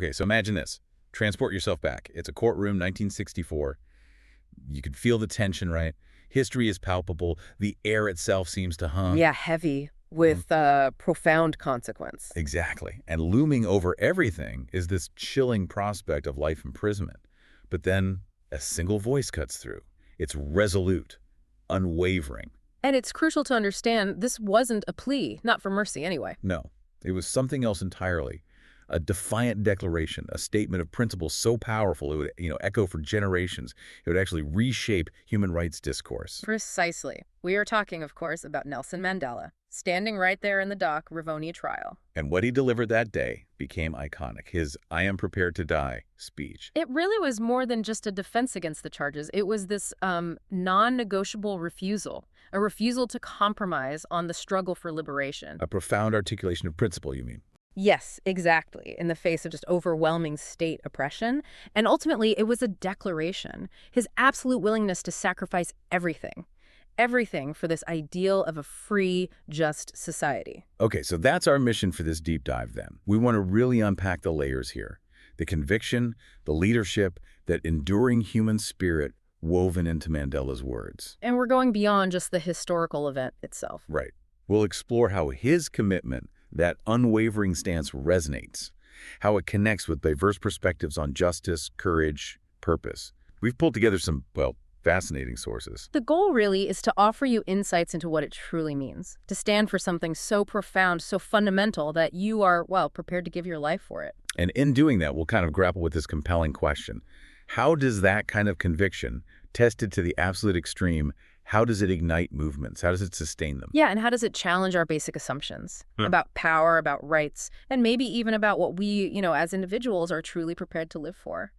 Okay, so imagine this. Transport yourself back. It's a courtroom, 1964. You can feel the tension, right? History is palpable. The air itself seems to hum. Yeah, heavy with profound consequence. Exactly. And looming over everything is this chilling prospect of life imprisonment. But then a single voice cuts through. It's resolute, unwavering. And it's crucial to understand this wasn't a plea, not for mercy anyway. No, it was something else entirely. A defiant declaration, a statement of principle so powerful it would, echo for generations. It would actually reshape human rights discourse. Precisely. We are talking, of course, about Nelson Mandela, standing right there in the dock, Rivonia trial. And what he delivered that day became iconic, his "I am prepared to die" speech. It really was more than just a defense against the charges. It was this non-negotiable refusal, a refusal to compromise on the struggle for liberation. A profound articulation of principle, you mean? Yes, exactly, in the face of just overwhelming state oppression. And ultimately, it was a declaration, his absolute willingness to sacrifice everything for this ideal of a free, just society. Okay, so that's our mission for this deep dive then. We want to really unpack the layers here. The conviction, the leadership, that enduring human spirit woven into Mandela's words. And we're going beyond just the historical event itself. Right. We'll explore how his commitment, that unwavering stance, resonates, how it connects with diverse perspectives on justice, courage, purpose. We've pulled together some, fascinating sources. The goal really is to offer you insights into what it truly means, to stand for something so profound, so fundamental that you are, prepared to give your life for it. And in doing that, we'll kind of grapple with this compelling question. How does that kind of conviction, tested to the absolute extreme, how does it ignite movements? How does it sustain them? Yeah, and how does it challenge our basic assumptions about power, about rights, and maybe even about what we, as individuals are truly prepared to live for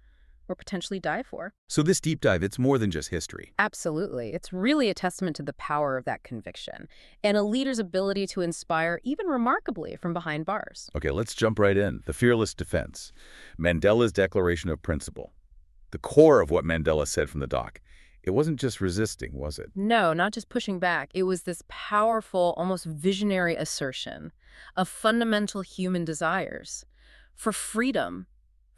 or potentially die for? So this deep dive, it's more than just history. Absolutely. It's really a testament to the power of that conviction and a leader's ability to inspire, even remarkably, from behind bars. Okay, let's jump right in. The fearless defense. Mandela's declaration of principle. The core of what Mandela said from the dock. It wasn't just resisting, was it? No, not just pushing back. It was this powerful, almost visionary assertion of fundamental human desires for freedom,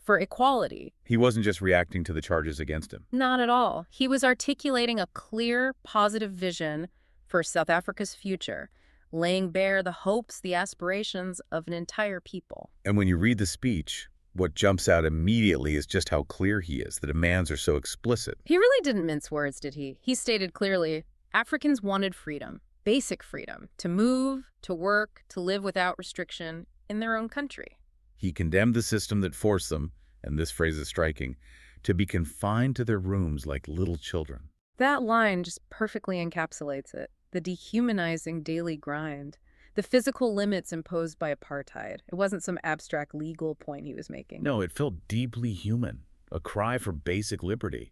for equality. He wasn't just reacting to the charges against him. Not at all. He was articulating a clear, positive vision for South Africa's future, laying bare the hopes, the aspirations of an entire people. And when you read the speech, what jumps out immediately is just how clear he is. The demands are so explicit. He really didn't mince words, did he? He stated clearly, Africans wanted freedom, basic freedom, to move, to work, to live without restriction in their own country. He condemned the system that forced them, and this phrase is striking, to be confined to their rooms like little children. That line just perfectly encapsulates it. The dehumanizing daily grind. The physical limits imposed by apartheid. It wasn't some abstract legal point he was making. No, it felt deeply human, a cry for basic liberty,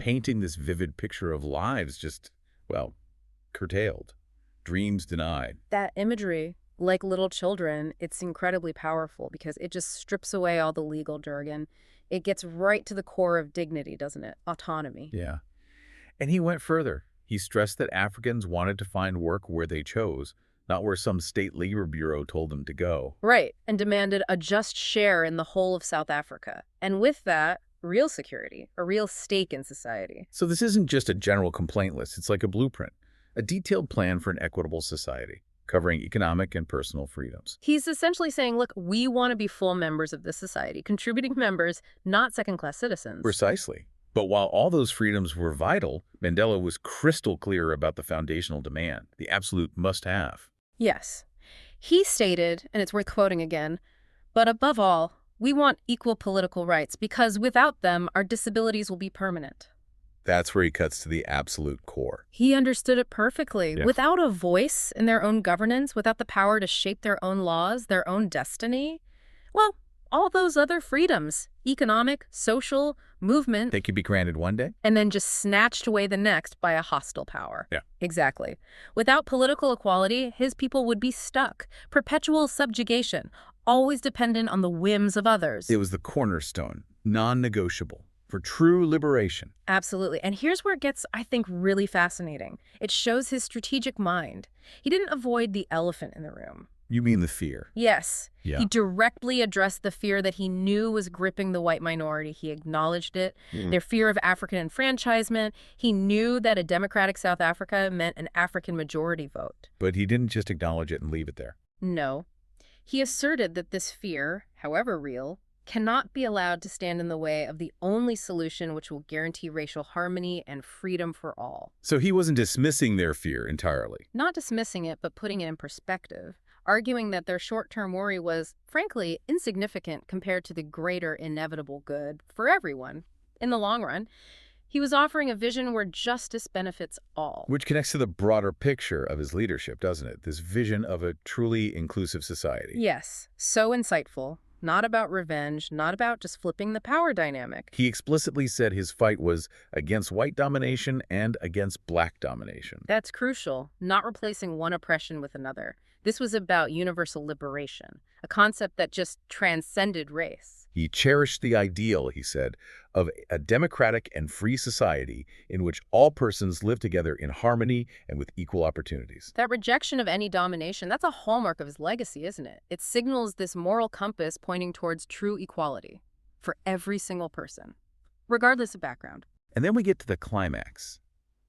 painting this vivid picture of lives just, curtailed, dreams denied. That imagery, like little children, it's incredibly powerful because it just strips away all the legal jargon. It gets right to the core of dignity, doesn't it? Autonomy. Yeah. And he went further. He stressed that Africans wanted to find work where they chose, not where some state labor bureau told them to go. Right, and demanded a just share in the whole of South Africa. And with that, real security, a real stake in society. So this isn't just a general complaint list. It's like a blueprint, a detailed plan for an equitable society, covering economic and personal freedoms. He's essentially saying, look, we want to be full members of this society, contributing members, not second-class citizens. Precisely. But while all those freedoms were vital, Mandela was crystal clear about the foundational demand, the absolute must-have. Yes. He stated, and it's worth quoting again, but above all, we want equal political rights because without them, our disabilities will be permanent. That's where he cuts to the absolute core. He understood it perfectly. Yeah. Without a voice in their own governance, without the power to shape their own laws, their own destiny, all those other freedoms, economic, social, movement. They could be granted one day? And then just snatched away the next by a hostile power. Yeah. Exactly. Without political equality, his people would be stuck. Perpetual subjugation, always dependent on the whims of others. It was the cornerstone, non-negotiable, for true liberation. Absolutely. And here's where it gets, I think, really fascinating. It shows his strategic mind. He didn't avoid the elephant in the room. You mean the fear? Yes. Yeah. He directly addressed the fear that he knew was gripping the white minority. He acknowledged it. Their fear of African enfranchisement. He knew that a democratic South Africa meant an African majority vote. But he didn't just acknowledge it and leave it there. No. He asserted that this fear, however real, cannot be allowed to stand in the way of the only solution which will guarantee racial harmony and freedom for all. So he wasn't dismissing their fear entirely. Not dismissing it, but putting it in perspective, arguing that their short-term worry was, frankly, insignificant compared to the greater inevitable good for everyone. In the long run, he was offering a vision where justice benefits all. Which connects to the broader picture of his leadership, doesn't it? This vision of a truly inclusive society. Yes, so insightful. Not about revenge, not about just flipping the power dynamic. He explicitly said his fight was against white domination and against black domination. That's crucial, not replacing one oppression with another. This was about universal liberation, a concept that just transcended race. He cherished the ideal, he said, of a democratic and free society in which all persons live together in harmony and with equal opportunities. That rejection of any domination, that's a hallmark of his legacy, isn't it? It signals this moral compass pointing towards true equality for every single person, regardless of background. And then we get to the climax,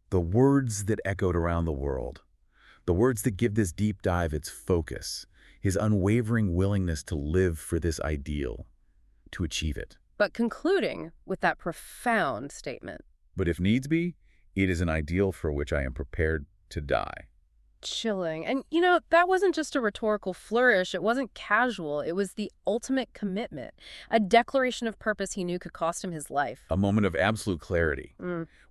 the words that echoed around the world, the words that give this deep dive its focus, his unwavering willingness to live for this ideal, to achieve it. But concluding with that profound statement. But if needs be, it is an ideal for which I am prepared to die. Chilling. And, you know, that wasn't just a rhetorical flourish. It wasn't casual. It was the ultimate commitment, a declaration of purpose he knew could cost him his life. A moment of absolute clarity,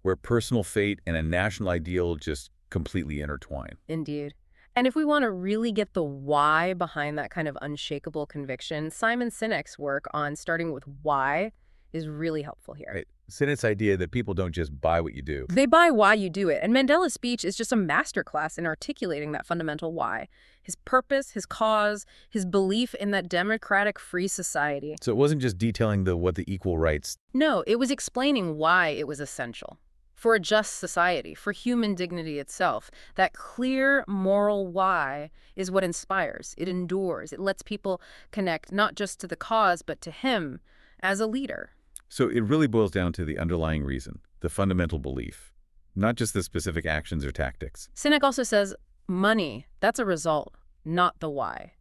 where personal fate and a national ideal just completely intertwine. Indeed. And if we want to really get the why behind that kind of unshakable conviction, Simon Sinek's work on starting with why is really helpful here. Right. Sinek's idea that people don't just buy what you do. They buy why you do it. And Mandela's speech is just a masterclass in articulating that fundamental why. His purpose, his cause, his belief in that democratic free society. So it wasn't just detailing what the equal rights. No, it was explaining why it was essential. For a just society, for human dignity itself. That clear moral why is what inspires. It endures. It lets people connect not just to the cause, but to him as a leader. So it really boils down to the underlying reason, the fundamental belief, not just the specific actions or tactics. Sinek also says, money, that's a result, not the why.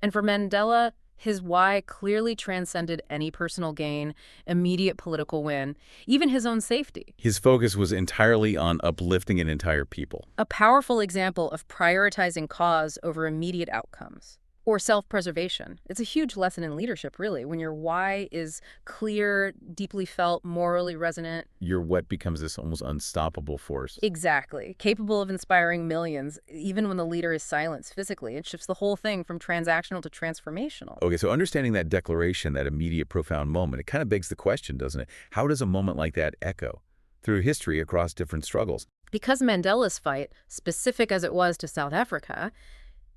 And for Mandela, his why clearly transcended any personal gain, immediate political win, even his own safety. His focus was entirely on uplifting an entire people. A powerful example of prioritizing cause over immediate outcomes. Or self-preservation. It's a huge lesson in leadership, really, when your why is clear, deeply felt, morally resonant. Your what becomes this almost unstoppable force. Exactly. Capable of inspiring millions, even when the leader is silenced physically. It shifts the whole thing from transactional to transformational. Okay, so understanding that declaration, that immediate, profound moment, it kind of begs the question, doesn't it? How does a moment like that echo through history across different struggles? Because Mandela's fight, specific as it was to South Africa,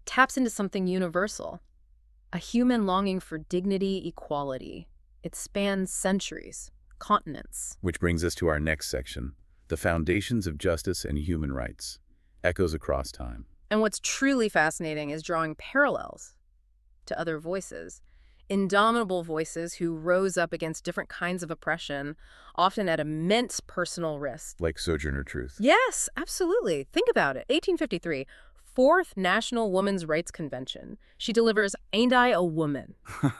taps into something universal, a human longing for dignity, equality. It spans centuries, continents. Which brings us to our next section, the foundations of justice and human rights, echoes across time. And what's truly fascinating is drawing parallels to other voices, indomitable voices who rose up against different kinds of oppression, often at immense personal risk. Like Sojourner Truth. Yes, absolutely. Think about it. 1853. Fourth National Women's Rights Convention. She delivers Ain't I a Woman?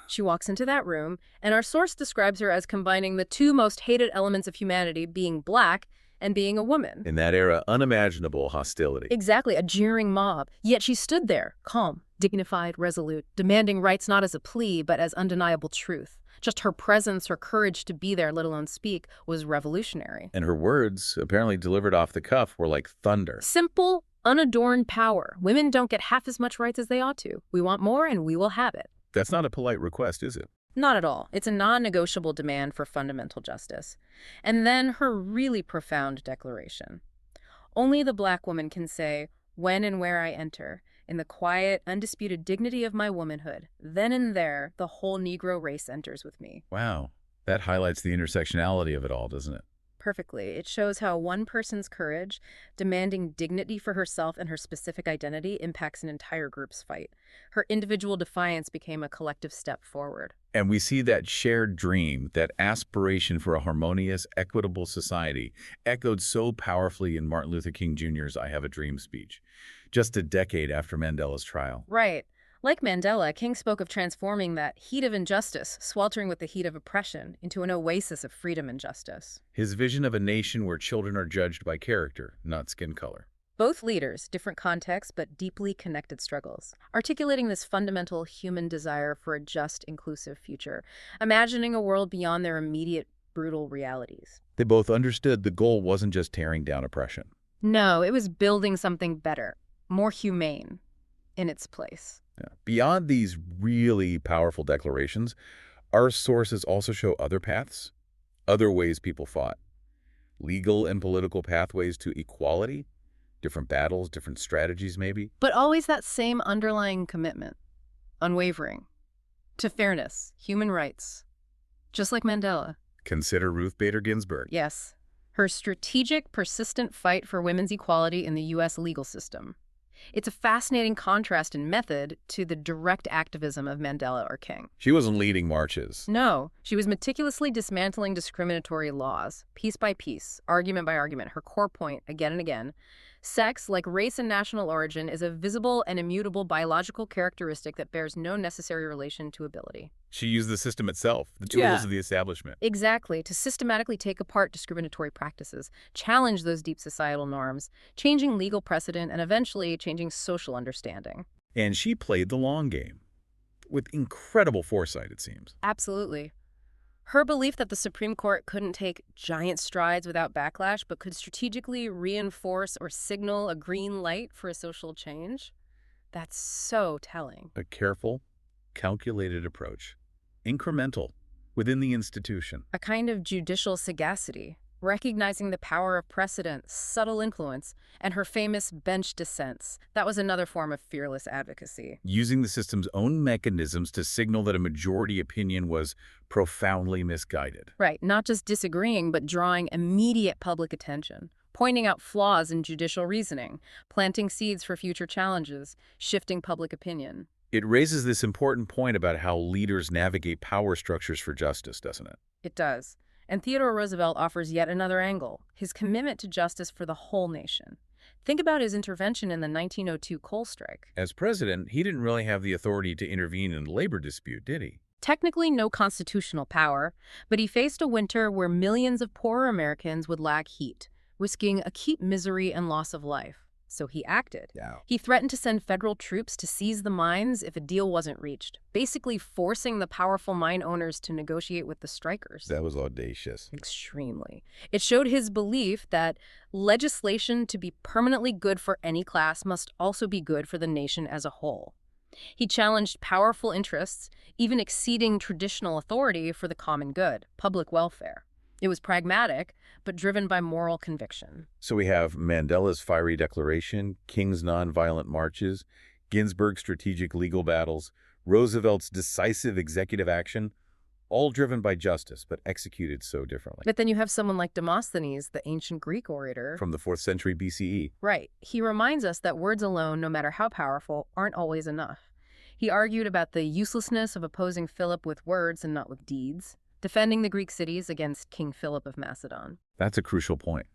She walks into that room, and our source describes her as combining the two most hated elements of humanity, being black and being a woman. In that era, unimaginable hostility. Exactly, a jeering mob. Yet she stood there, calm, dignified, resolute, demanding rights not as a plea, but as undeniable truth. Just her presence, her courage to be there, let alone speak, was revolutionary. And her words, apparently delivered off the cuff, were like thunder. Simple, unadorned power. Women don't get half as much rights as they ought to. We want more, and we will have it. That's not a polite request, is it? Not at all. It's a non-negotiable demand for fundamental justice. And then her really profound declaration. Only the black woman can say, when and where I enter, in the quiet, undisputed dignity of my womanhood, then and there, the whole Negro race enters with me. Wow. That highlights the intersectionality of it all, doesn't it? Perfectly. It shows how one person's courage, demanding dignity for herself and her specific identity, impacts an entire group's fight. Her individual defiance became a collective step forward. And we see that shared dream, that aspiration for a harmonious, equitable society, echoed so powerfully in Martin Luther King Jr.'s I Have a Dream speech, just a decade after Mandela's trial. Right. Like Mandela, King spoke of transforming that heat of injustice, sweltering with the heat of oppression, into an oasis of freedom and justice. His vision of a nation where children are judged by character, not skin color. Both leaders, different contexts, but deeply connected struggles, articulating this fundamental human desire for a just, inclusive future, imagining a world beyond their immediate, brutal realities. They both understood the goal wasn't just tearing down oppression. No, it was building something better, more humane, in its place. Yeah. Beyond these really powerful declarations, our sources also show other paths, other ways people fought. Legal and political pathways to equality, different battles, different strategies maybe. But always that same underlying commitment, unwavering, to fairness, human rights, just like Mandela. Consider Ruth Bader Ginsburg. Yes, her strategic, persistent fight for women's equality in the U.S. legal system. It's a fascinating contrast in method to the direct activism of Mandela or King. She wasn't leading marches. No, she was meticulously dismantling discriminatory laws, piece by piece, argument by argument. Her core point, again and again, sex, like race and national origin, is a visible and immutable biological characteristic that bears no necessary relation to ability. She used the system itself, the tools of the establishment. Exactly, to systematically take apart discriminatory practices, challenge those deep societal norms, changing legal precedent, and eventually changing social understanding. And she played the long game, with incredible foresight, it seems. Absolutely. Her belief that the Supreme Court couldn't take giant strides without backlash, but could strategically reinforce or signal a green light for a social change, that's so telling. A careful, calculated approach, incremental, within the institution. A kind of judicial sagacity, recognizing the power of precedent, subtle influence, and her famous bench dissents. That was another form of fearless advocacy. Using the system's own mechanisms to signal that a majority opinion was profoundly misguided. Right, not just disagreeing, but drawing immediate public attention, pointing out flaws in judicial reasoning, planting seeds for future challenges, shifting public opinion. It raises this important point about how leaders navigate power structures for justice, doesn't it? It does. And Theodore Roosevelt offers yet another angle, his commitment to justice for the whole nation. Think about his intervention in the 1902 coal strike. As president, he didn't really have the authority to intervene in the labor dispute, did he? Technically no constitutional power, but he faced a winter where millions of poorer Americans would lack heat, risking acute misery and loss of life. So he acted. Yeah. He threatened to send federal troops to seize the mines if a deal wasn't reached, basically forcing the powerful mine owners to negotiate with the strikers. That was audacious. Extremely. It showed his belief that legislation to be permanently good for any class must also be good for the nation as a whole. He challenged powerful interests, even exceeding traditional authority for the common good, public welfare. It was pragmatic, but driven by moral conviction. So we have Mandela's fiery declaration, King's nonviolent marches, Ginsburg's strategic legal battles, Roosevelt's decisive executive action, all driven by justice, but executed so differently. But then you have someone like Demosthenes, the ancient Greek orator. From the 4th century BCE. Right. He reminds us that words alone, no matter how powerful, aren't always enough. He argued about the uselessness of opposing Philip with words and not with deeds, defending the Greek cities against King Philip of Macedon. That's a crucial point.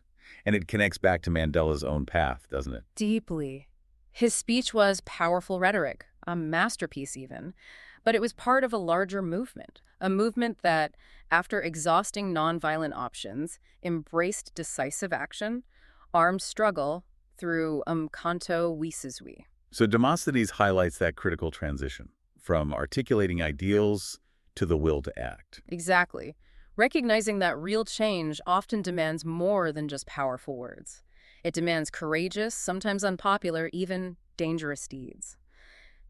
And it connects back to Mandela's own path, doesn't it? Deeply. His speech was powerful rhetoric, a masterpiece even, but it was part of a larger movement, a movement that, after exhausting nonviolent options, embraced decisive action, armed struggle through canto wisizwi. So Demosthenes highlights that critical transition, from articulating ideals to the will to act. Exactly. Recognizing that real change often demands more than just powerful words. It demands courageous, sometimes unpopular, even dangerous deeds.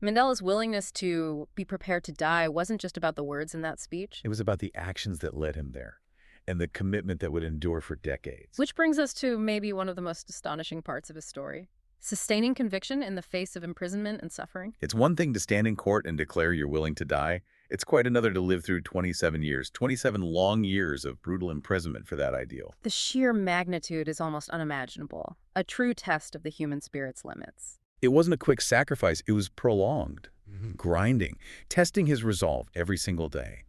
Mandela's willingness to be prepared to die wasn't just about the words in that speech. It was about the actions that led him there, and the commitment that would endure for decades. Which brings us to maybe one of the most astonishing parts of his story. Sustaining conviction in the face of imprisonment and suffering. It's one thing to stand in court and declare you're willing to die. It's quite another to live through 27 years, 27 long years of brutal imprisonment for that ideal. The sheer magnitude is almost unimaginable, a true test of the human spirit's limits. It wasn't a quick sacrifice, it was prolonged, grinding, testing his resolve every single day.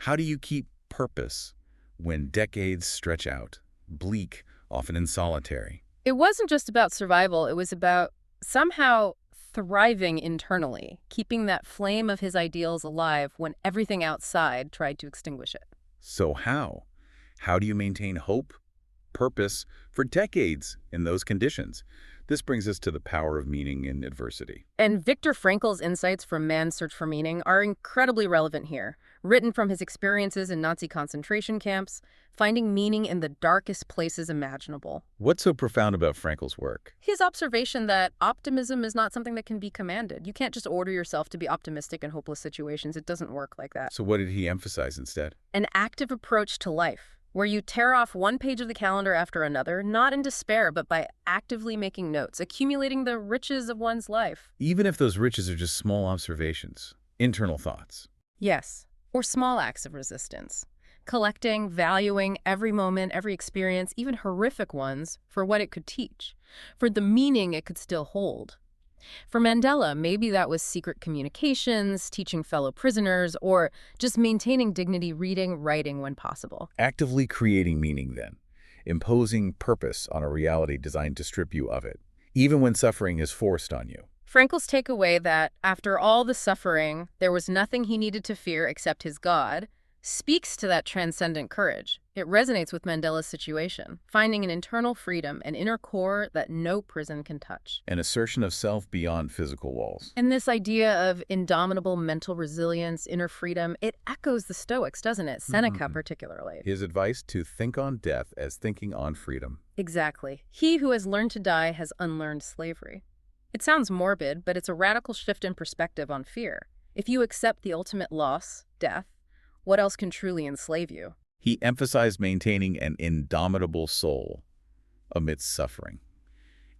How do you keep purpose when decades stretch out, bleak, often in solitary? It wasn't just about survival, it was about somehow thriving internally, keeping that flame of his ideals alive when everything outside tried to extinguish it. So how? How do you maintain hope, purpose, for decades in those conditions? This brings us to the power of meaning in adversity. And Viktor Frankl's insights from Man's Search for Meaning are incredibly relevant here. Written from his experiences in Nazi concentration camps, finding meaning in the darkest places imaginable. What's so profound about Frankl's work? His observation that optimism is not something that can be commanded. You can't just order yourself to be optimistic in hopeless situations. It doesn't work like that. So what did he emphasize instead? An active approach to life, where you tear off one page of the calendar after another, not in despair, but by actively making notes, accumulating the riches of one's life. Even if those riches are just small observations, internal thoughts. Yes, or small acts of resistance. Collecting, valuing every moment, every experience, even horrific ones, for what it could teach, for the meaning it could still hold. For Mandela, maybe that was secret communications, teaching fellow prisoners, or just maintaining dignity reading, writing when possible. Actively creating meaning then, imposing purpose on a reality designed to strip you of it, even when suffering is forced on you. Frankl's takeaway that, after all the suffering, there was nothing he needed to fear except his God, speaks to that transcendent courage. It resonates with Mandela's situation, finding an internal freedom, an inner core that no prison can touch. An assertion of self beyond physical walls. And this idea of indomitable mental resilience, inner freedom, it echoes the Stoics, doesn't it? Seneca particularly. His advice to think on death as thinking on freedom. Exactly. He who has learned to die has unlearned slavery. It sounds morbid, but it's a radical shift in perspective on fear. If you accept the ultimate loss, death, what else can truly enslave you? He emphasized maintaining an indomitable soul amidst suffering,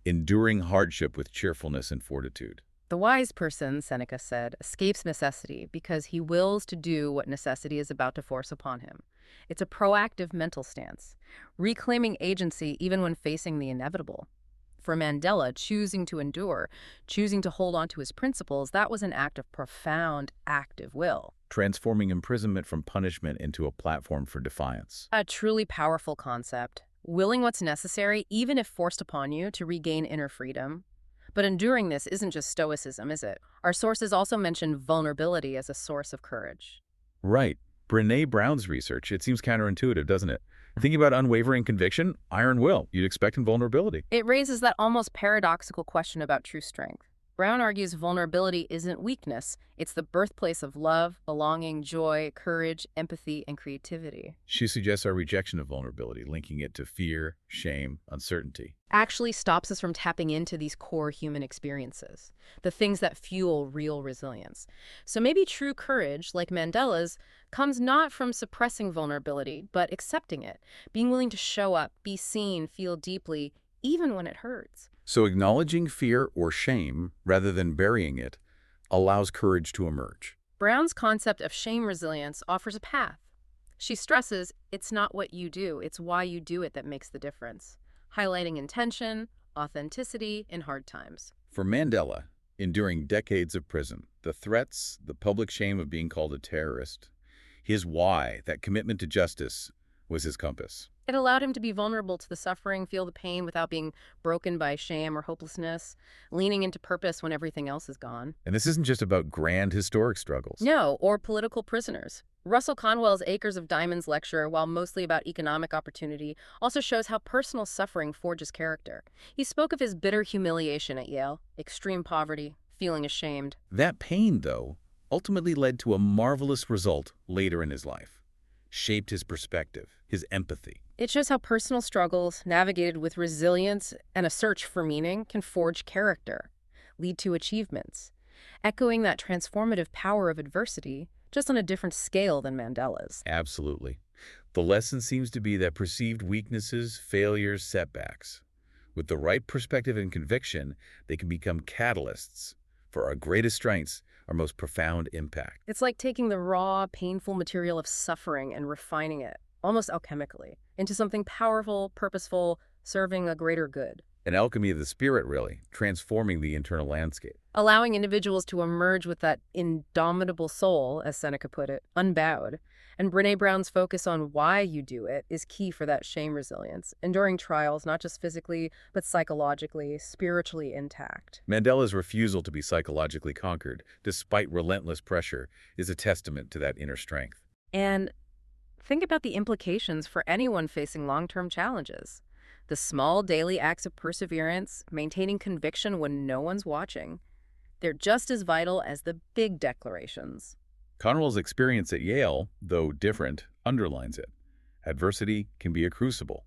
enduring hardship with cheerfulness and fortitude. The wise person, Seneca said, escapes necessity because he wills to do what necessity is about to force upon him. It's a proactive mental stance, reclaiming agency even when facing the inevitable. For Mandela, choosing to endure, choosing to hold on to his principles, that was an act of profound, active will. Transforming imprisonment from punishment into a platform for defiance. A truly powerful concept. Willing what's necessary, even if forced upon you, to regain inner freedom. But enduring this isn't just stoicism, is it? Our sources also mention vulnerability as a source of courage. Right. Brené Brown's research, it seems counterintuitive, doesn't it? Thinking about unwavering conviction, iron will, you'd expect in vulnerability. It raises that almost paradoxical question about true strength. Brown argues vulnerability isn't weakness. It's the birthplace of love, belonging, joy, courage, empathy, and creativity. She suggests our rejection of vulnerability, linking it to fear, shame, uncertainty. Actually stops us from tapping into these core human experiences, the things that fuel real resilience. So maybe true courage, like Mandela's, comes not from suppressing vulnerability, but accepting it, being willing to show up, be seen, feel deeply, even when it hurts. So acknowledging fear or shame, rather than burying it, allows courage to emerge. Brown's concept of shame resilience offers a path. She stresses it's not what you do, it's why you do it that makes the difference, highlighting intention, authenticity in hard times. For Mandela, enduring decades of prison, the threats, the public shame of being called a terrorist, his why, that commitment to justice, was his compass. It allowed him to be vulnerable to the suffering, feel the pain without being broken by shame or hopelessness, leaning into purpose when everything else is gone. And this isn't just about grand historic struggles. No, or political prisoners. Russell Conwell's Acres of Diamonds lecture, while mostly about economic opportunity, also shows how personal suffering forges character. He spoke of his bitter humiliation at Yale, extreme poverty, feeling ashamed. That pain, though, ultimately led to a marvelous result later in his life, shaped his perspective, his empathy. It shows how personal struggles, navigated with resilience and a search for meaning, can forge character, lead to achievements, echoing that transformative power of adversity, just on a different scale than Mandela's. Absolutely. The lesson seems to be that perceived weaknesses, failures, setbacks, with the right perspective and conviction, they can become catalysts for our greatest strengths, our most profound impact. It's like taking the raw, painful material of suffering and refining it, almost alchemically, into something powerful, purposeful, serving a greater good. An alchemy of the spirit, really, transforming the internal landscape. Allowing individuals to emerge with that indomitable soul, as Seneca put it, unbowed. And Brené Brown's focus on why you do it is key for that shame resilience, enduring trials not just physically, but psychologically, spiritually intact. Mandela's refusal to be psychologically conquered, despite relentless pressure, is a testament to that inner strength. And think about the implications for anyone facing long-term challenges. The small daily acts of perseverance, maintaining conviction when no one's watching, they're just as vital as the big declarations. Conwell's experience at Yale, though different, underlines it. Adversity can be a crucible,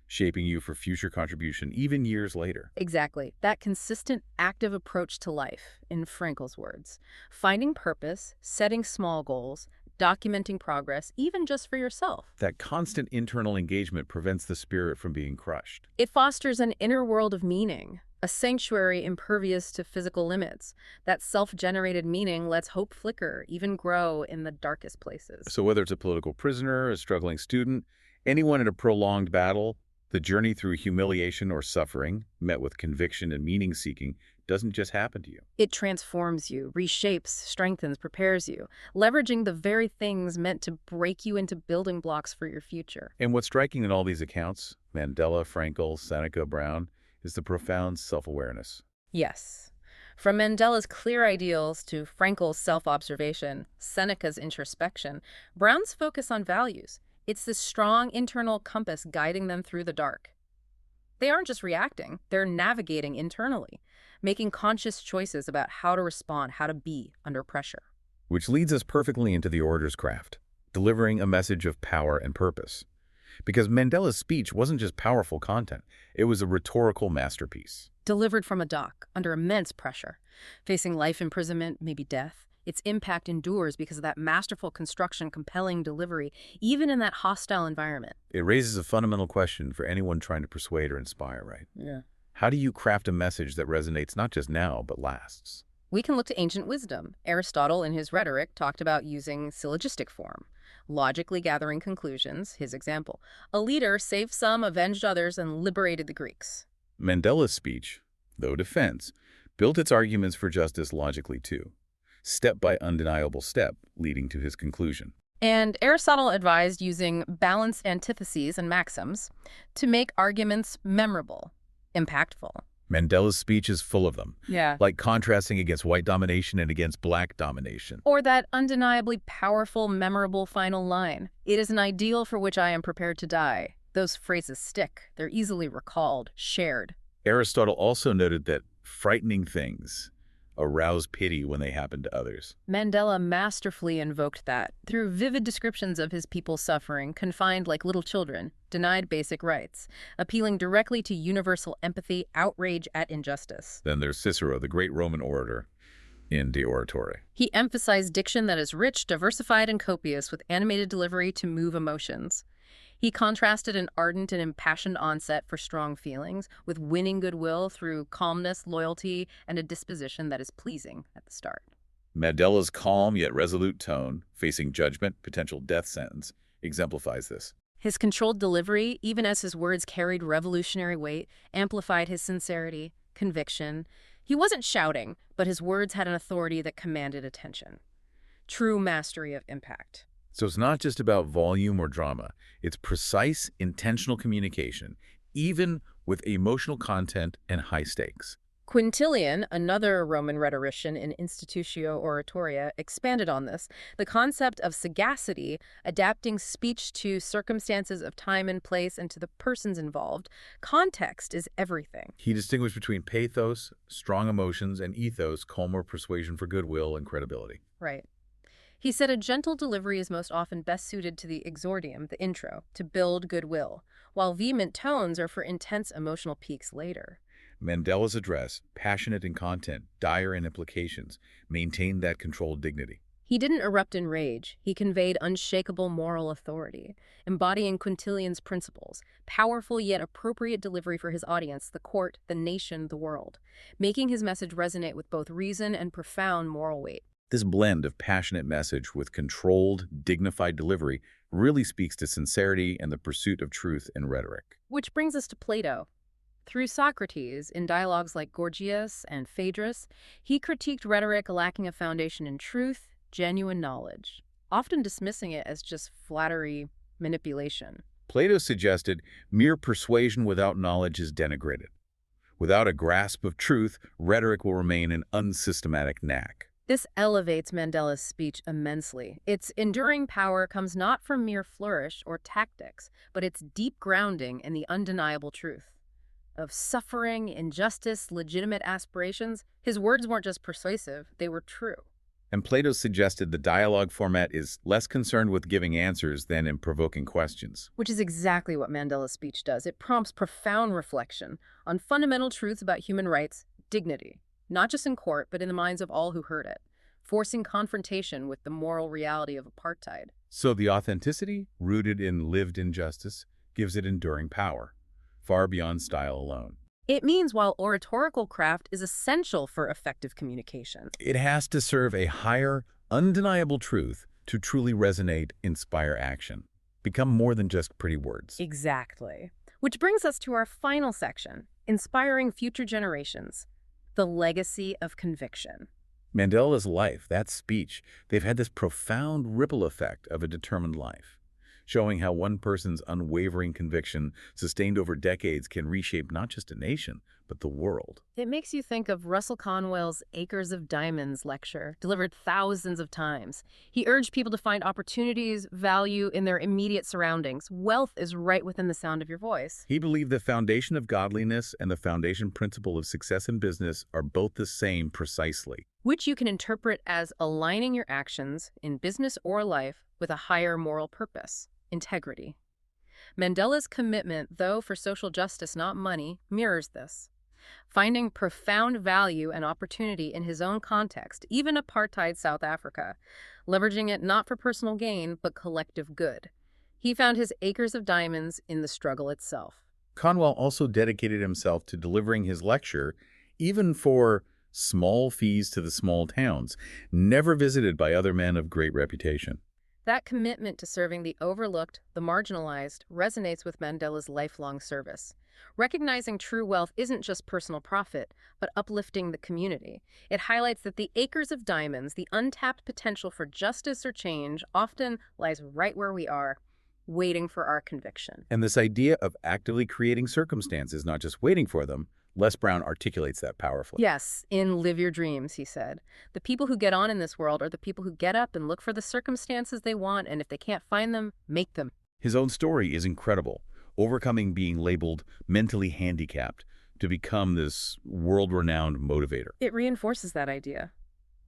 shaping you for future contribution even years later. Exactly. That consistent, active approach to life, in Frankl's words. Finding purpose, setting small goals, documenting progress, even just for yourself. That constant internal engagement prevents the spirit from being crushed. It fosters an inner world of meaning, a sanctuary impervious to physical limits. That self-generated meaning lets hope flicker, even grow in the darkest places. So whether it's a political prisoner, a struggling student, anyone in a prolonged battle, the journey through humiliation or suffering, met with conviction and meaning-seeking, doesn't just happen to you. It transforms you, reshapes, strengthens, prepares you, leveraging the very things meant to break you into building blocks for your future. And what's striking in all these accounts, Mandela, Frankl, Seneca, Brown, is the profound self-awareness. Yes. From Mandela's clear ideals to Frankl's self-observation, Seneca's introspection, Brown's focus on values. It's this strong internal compass guiding them through the dark. They aren't just reacting, they're navigating internally, making conscious choices about how to respond, how to be under pressure. Which leads us perfectly into the orator's craft, delivering a message of power and purpose. Because Mandela's speech wasn't just powerful content, it was a rhetorical masterpiece. Delivered from a dock, under immense pressure, facing life imprisonment, maybe death. Its impact endures because of that masterful construction, compelling delivery, even in that hostile environment. It raises a fundamental question for anyone trying to persuade or inspire, right? Yeah. How do you craft a message that resonates not just now, but lasts? We can look to ancient wisdom. Aristotle, in his Rhetoric, talked about using syllogistic form, logically gathering conclusions. His example: a leader saved some, avenged others, and liberated the Greeks. Mandela's speech, though defense, built its arguments for justice logically too, step by undeniable step, leading to his conclusion. And Aristotle advised using balanced antitheses and maxims to make arguments memorable, impactful. Mandela's speech is full of them, Yeah. like contrasting against white domination and against black domination. Or that undeniably powerful, memorable final line: "It is an ideal for which I am prepared to die." Those phrases stick. They're easily recalled, shared. Aristotle also noted that frightening things arouse pity when they happen to others. Mandela masterfully invoked that through vivid descriptions of his people's suffering, confined like little children, denied basic rights, appealing directly to universal empathy, outrage at injustice. Then there's Cicero, the great Roman orator, in De Oratore. He emphasized diction that is rich, diversified, and copious, with animated delivery to move emotions. He contrasted an ardent and impassioned onset for strong feelings with winning goodwill through calmness, loyalty, and a disposition that is pleasing at the start. Mandela's calm yet resolute tone, facing judgment, potential death sentence, exemplifies this. His controlled delivery, even as his words carried revolutionary weight, amplified his sincerity, conviction. He wasn't shouting, but his words had an authority that commanded attention. True mastery of impact. So it's not just about volume or drama. It's precise, intentional communication, even with emotional content and high stakes. Quintilian, another Roman rhetorician in Institutio Oratoria, expanded on this, the concept of sagacity, adapting speech to circumstances of time and place and to the persons involved. Context is everything. He distinguished between pathos, strong emotions, and ethos, calm or persuasion for goodwill and credibility. Right. He said a gentle delivery is most often best suited to the exordium, the intro, to build goodwill, while vehement tones are for intense emotional peaks later. Mandela's address, passionate in content, dire in implications, maintained that controlled dignity. He didn't erupt in rage. He conveyed unshakable moral authority, embodying Quintilian's principles, powerful yet appropriate delivery for his audience, the court, the nation, the world, making his message resonate with both reason and profound moral weight. This blend of passionate message with controlled, dignified delivery really speaks to sincerity and the pursuit of truth in rhetoric. Which brings us to Plato. Through Socrates, in dialogues like Gorgias and Phaedrus, he critiqued rhetoric lacking a foundation in truth, genuine knowledge, often dismissing it as just flattery, manipulation. Plato suggested mere persuasion without knowledge is denigrated. Without a grasp of truth, rhetoric will remain an unsystematic knack. This elevates Mandela's speech immensely. Its enduring power comes not from mere flourish or tactics, but its deep grounding in the undeniable truth. Of suffering, injustice, legitimate aspirations, his words weren't just persuasive, they were true. And Plato suggested the dialogue format is less concerned with giving answers than in provoking questions. Which is exactly what Mandela's speech does. It prompts profound reflection on fundamental truths about human rights, dignity, not just in court, but in the minds of all who heard it, forcing confrontation with the moral reality of apartheid. So the authenticity, rooted in lived injustice, gives it enduring power, far beyond style alone. It means while oratorical craft is essential for effective communication, It has to serve a higher, undeniable truth to truly resonate, inspire action, become more than just pretty words. exactly. Which brings us to our final section, inspiring future generations, the legacy of conviction. Mandela's life, that speech, they've had this profound ripple effect of a determined life, showing how one person's unwavering conviction sustained over decades can reshape not just a nation, but the world. It makes you think of Russell Conwell's Acres of Diamonds lecture, delivered thousands of times. He urged people to find opportunities, value in their immediate surroundings. Wealth is right within the sound of your voice. He believed the foundation of godliness and the foundation principle of success in business are both the same precisely. Which you can interpret as aligning your actions, in business or life, with a higher moral purpose, integrity. Mandela's commitment, though, for social justice, not money, mirrors this. Finding profound value and opportunity in his own context, even apartheid South Africa, leveraging it not for personal gain, but collective good. He found his acres of diamonds in the struggle itself. Conwell also dedicated himself to delivering his lecture, even for small fees to the small towns, never visited by other men of great reputation. That commitment to serving the overlooked, the marginalized, resonates with Mandela's lifelong service. Recognizing true wealth isn't just personal profit, but uplifting the community. It highlights that the acres of diamonds, the untapped potential for justice or change, often lies right where we are, waiting for our conviction. And this idea of actively creating circumstances, not just waiting for them, Les Brown articulates that powerfully. Yes, in Live Your Dreams, he said. The people who get on in this world are the people who get up and look for the circumstances they want, and if they can't find them, make them. His own story is incredible, overcoming being labeled mentally handicapped to become this world-renowned motivator. It reinforces that idea.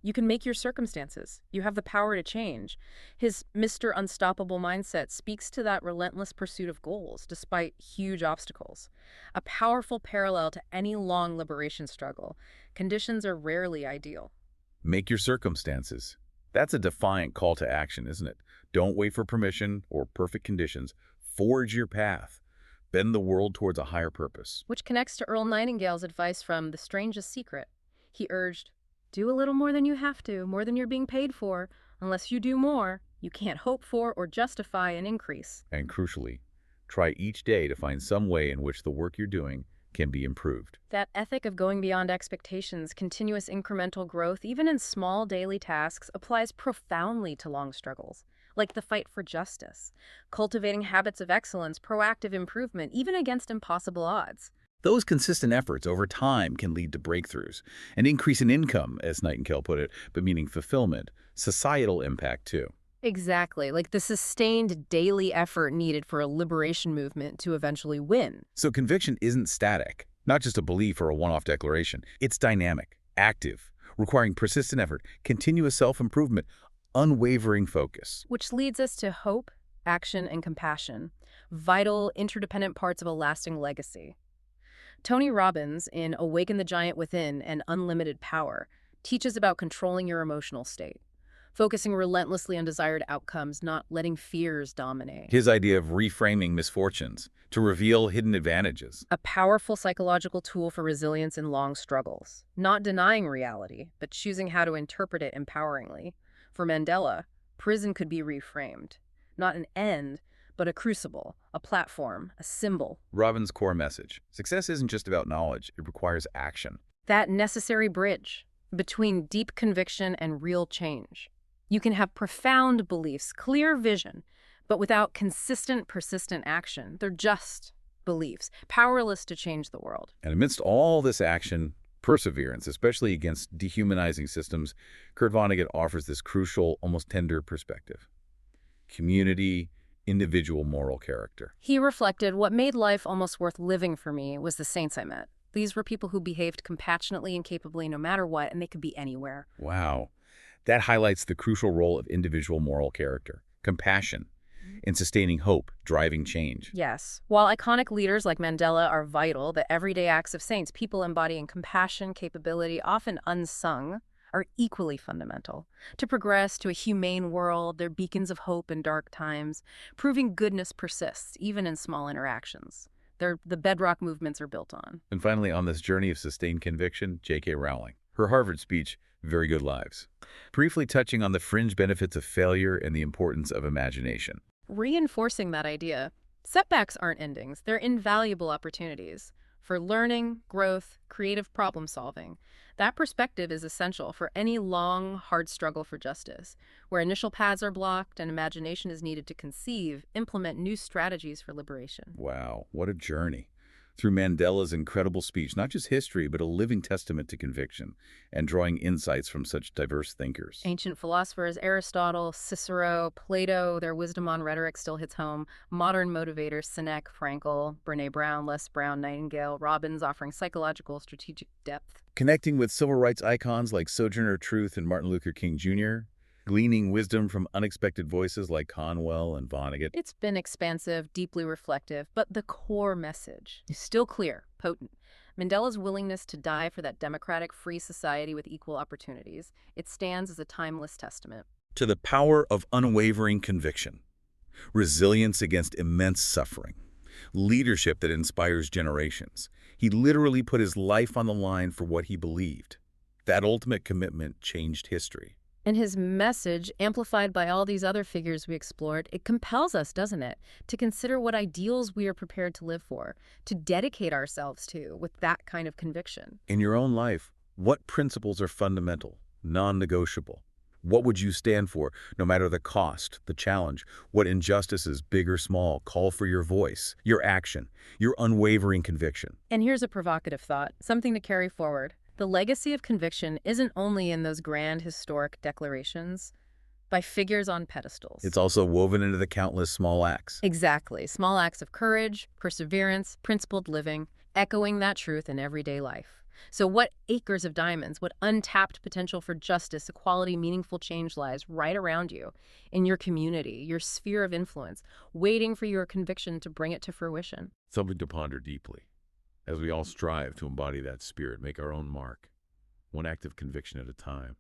You can make your circumstances. You have the power to change. His Mr. Unstoppable mindset speaks to that relentless pursuit of goals, despite huge obstacles. A powerful parallel to any long liberation struggle. Conditions are rarely ideal. Make your circumstances. That's a defiant call to action, isn't it? Don't wait for permission or perfect conditions. Forge your path. Bend the world towards a higher purpose. Which connects to Earl Nightingale's advice from The Strangest Secret. He urged, do a little more than you have to, more than you're being paid for. Unless you do more, you can't hope for or justify an increase. And crucially, try each day to find some way in which the work you're doing can be improved. That ethic of going beyond expectations, continuous incremental growth, even in small daily tasks, applies profoundly to long struggles, like the fight for justice, cultivating habits of excellence, proactive improvement, even against impossible odds. Those consistent efforts over time can lead to breakthroughs, an increase in income, as Nightingale put it, but meaning fulfillment, societal impact too. Exactly, like the sustained daily effort needed for a liberation movement to eventually win. So conviction isn't static, not just a belief or a one-off declaration. It's dynamic, active, requiring persistent effort, continuous self-improvement, unwavering focus. Which leads us to hope, action, and compassion, vital, interdependent parts of a lasting legacy. Tony Robbins, in Awaken the Giant Within and Unlimited Power, teaches about controlling your emotional state. focusing relentlessly on desired outcomes, not letting fears dominate. His idea of reframing misfortunes to reveal hidden advantages. A powerful psychological tool for resilience in long struggles. Not denying reality, but choosing how to interpret it empoweringly. For Mandela, prison could be reframed. Not an end, but a crucible, a platform, a symbol. Robin's core message: success isn't just about knowledge, it requires action. That necessary bridge between deep conviction and real change. You can have profound beliefs, clear vision, but without consistent, persistent action. They're just beliefs, powerless to change the world. And amidst all this action, perseverance, especially against dehumanizing systems, Kurt Vonnegut offers this crucial, almost tender perspective. Community, individual moral character. He reflected, what made life almost worth living for me was the saints I met. These were people who behaved compassionately and capably no matter what, and they could be anywhere. Wow. That highlights the crucial role of individual moral character, compassion, in sustaining hope, driving change. Yes. While iconic leaders like Mandela are vital, the everyday acts of saints, people embodying compassion, capability, often unsung, are equally fundamental. To progress to a humane world, they're beacons of hope in dark times, proving goodness persists, even in small interactions. They're the bedrock movements are built on. And finally, on this journey of sustained conviction, J.K. Rowling. Her Harvard speech, Very Good Lives, briefly touching on the fringe benefits of failure and the importance of imagination. Reinforcing that idea, setbacks aren't endings, they're invaluable opportunities for learning, growth, creative problem solving. That perspective is essential for any long, hard struggle for justice, where initial paths are blocked and imagination is needed to conceive, implement new strategies for liberation. Wow, what a journey. Through Mandela's incredible speech, not just history, but a living testament to conviction, and drawing insights from such diverse thinkers. Ancient philosophers, Aristotle, Cicero, Plato, their wisdom on rhetoric still hits home. Modern motivators, Seneca, Frankl, Brené Brown, Les Brown, Nightingale, Robbins, offering psychological, strategic depth. Connecting with civil rights icons like Sojourner Truth and Martin Luther King Jr., gleaning wisdom from unexpected voices like Conwell and Vonnegut. It's been expansive, deeply reflective, but the core message is still clear, potent. Mandela's willingness to die for that democratic, free society with equal opportunities, it stands as a timeless testament To the power of unwavering conviction, resilience against immense suffering, leadership that inspires generations. He literally put his life on the line for what he believed. That ultimate commitment changed history. And his message, amplified by all these other figures we explored, it compels us, doesn't it, to consider what ideals we are prepared to live for, to dedicate ourselves to with that kind of conviction. In your own life, what principles are fundamental, non-negotiable? What would you stand for, no matter the cost, the challenge? What injustices, big or small, call for your voice, your action, your unwavering conviction? And here's a provocative thought, something to carry forward. The legacy of conviction isn't only in those grand historic declarations by figures on pedestals. It's also woven into the countless small acts. Exactly. Small acts of courage, perseverance, principled living, echoing that truth in everyday life. So what acres of diamonds, what untapped potential for justice, equality, meaningful change lies right around you, in your community, your sphere of influence, waiting for your conviction to bring it to fruition. Something to ponder deeply, as we all strive to embody that spirit, make our own mark, one act of conviction at a time.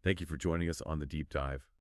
Thank you for joining us on The Deep Dive.